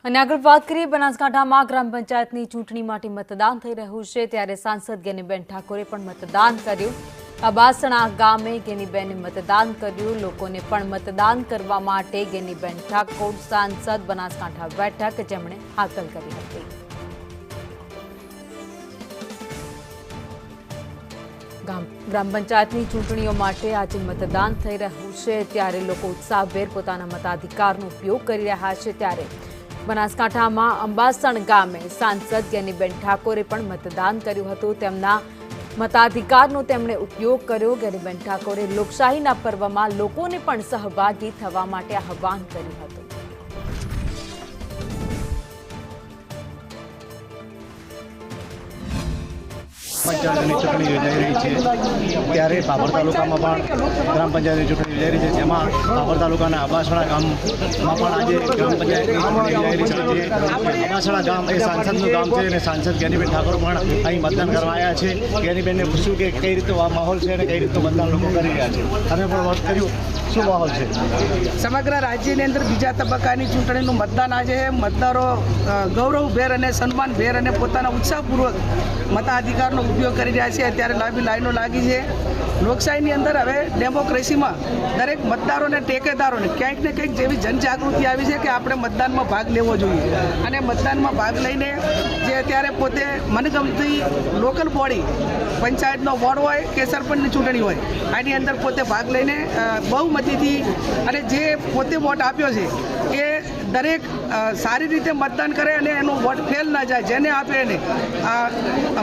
અને આગળ વાત કરીએ બનાસકાંઠામાં ગ્રામ પંચાયતની ચૂંટણી માટે મતદાન થઈ રહ્યું છે ત્યારે સાંસદ ગેનીબેન ઠાકોરે પણ મતદાન કર્યું। અબાસણા ગામે ગેનીબેને મતદાન કર્યું। લોકોને પણ મતદાન કરવા માટે ગેનીબેન ઠાકોર સાંસદ બનાસકાંઠા બેઠક જેમણે હાકલ કરી હતી। ગ્રામ પંચાયતની ચૂંટણીઓ માટે આજે મતદાન થઈ રહ્યું છે ત્યારે લોકો ઉત્સાહભેર પોતાના મતાધિકારનો ઉપયોગ કરી રહ્યા છે ત્યારે બનાસકાંઠામાં અંબાસણ ગામે સાંસદ ગેનીબેન ઠાકોરે પણ મતદાન કર્યું હતું। તેમના મતાધિકારનો તેમણે ઉપયોગ કર્યો। ગેનીબેન ઠાકોરે લોકશાહીના પર્વમાં લોકોને પણ સહભાગી થવા માટે આહ્વાન કર્યું હતું। પંચાયતની ચૂંટણી યોજાઈ રહી છે ત્યારે ભાભર તાલુકામાં પણ ગ્રામ પંચાયતની ચૂંટણી યોજાઈ રહી છે જેમાં ભાભર તાલુકાના અબાસણા ગામમાં પણ આજે ગ્રામ પંચાયતની ચૂંટણી યોજાઈ રહી છે। અબાસણા ગામ એ સાંસદનું ગામ છે અને સાંસદ ગેનીબેન ઠાકોર પણ અહીં મતદાન કરવા આવ્યા છે। ગેનીબેનને પૂછ્યું કે કઈ રીતનો આ માહોલ છે અને કઈ રીતનું મતદાન લોકો કરી રહ્યા છે। અમે પણ વાત કર્યું શું માહોલ છે। સમગ્ર રાજ્યની અંદર બીજા તબક્કાની ચૂંટણીનું મતદાન આજે મતદારો ગૌરવભેર અને સન્માનભેર અને પોતાના ઉત્સાહપૂર્વક મતાધિકારનો ઉપયોગ કરી રહ્યા છે। અત્યારે લાંબી લાઈનો લાગી છે। લોકશાહીની અંદર હવે ડેમોક્રેસીમાં દરેક મતદારોને ટેકેદારોને ક્યાંક ને કંઈક જેવી જનજાગૃતિ આવી છે કે આપણે મતદાનમાં ભાગ લેવો જોઈએ અને મતદાનમાં ભાગ લઈને જે અત્યારે પોતે મનગમતી લોકલ બોડી પંચાયતનો વોર્ડ હોય કે સરપંચની ચૂંટણી હોય આની અંદર પોતે ભાગ લઈને બહુમતીથી અને જે પોતે વોટ આપ્યો છે એ દરેક સારી રીતે મતદાન કરે અને એનો વોટ ફેલ ના જાય। જેને આપે એને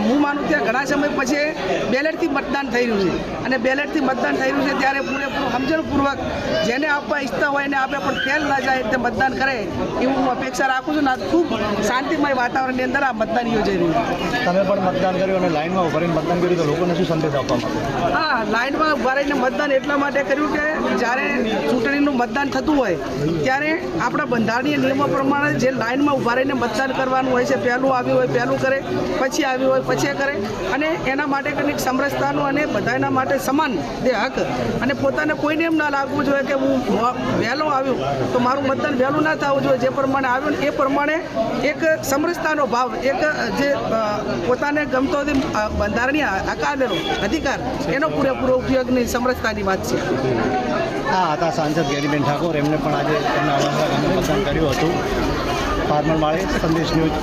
હું માનું ત્યાં ઘણા સમય પછી બેલેટથી મતદાન થઈ રહ્યું છે અને બેલેટથી મતદાન થઈ રહ્યું છે ત્યારે પૂરેપૂરું સમજણપૂર્વક જેને આપવા ઈચ્છતા હોય એને આપે પણ ફેલ ના જાય એટલે મતદાન કરે એવું હું અપેક્ષા રાખું છું। અને ખૂબ શાંતિમય વાતાવરણની અંદર આ મતદાન યોજાઈ રહ્યું છે। તમે પણ મતદાન કર્યું અને લાઈનમાં ઉભા રહીને મતદાન કર્યું તો લોકોને શું સંદેશ આપવા માંગો? હા, લાઈનમાં ઉભા રહીને મતદાન એટલા માટે કર્યું કે જ્યારે ચૂંટણીનું મતદાન થતું હોય ત્યારે આપણા બંધારણીય નિયમો પ્રમાણે જે લાઈનમાં ઉભા રહીને મતદાન કરવાનું હોય છે પહેલું આવ્યું હોય પહેલું કરે, પછી આવ્યું હોય પછી કરે અને એના માટે કંઈક સમરસતાનું અને બધાના માટે સમાન જે હક અને પોતાને કોઈને એમ ના લાગવું જોઈએ કે હું વહેલો આવ્યું તો મારું મતદાન વહેલું ના થવું જોઈએ। જે પ્રમાણે આવ્યું એ પ્રમાણે એક સમરસતાનો ભાવ એક જે પોતાને ગમતો બંધારણીય હક આવેલો અધિકાર એનો પૂરેપૂરો ઉપયોગની સમરસતાની વાત છે। આ હતા સાંસદ ગેનીબેન ઠાકોર। એમને પણ આજે તેમના અવાસના ગામે મતદાન કર્યું હતું। ફાર્મર માળે સંદેશ ન્યૂઝ।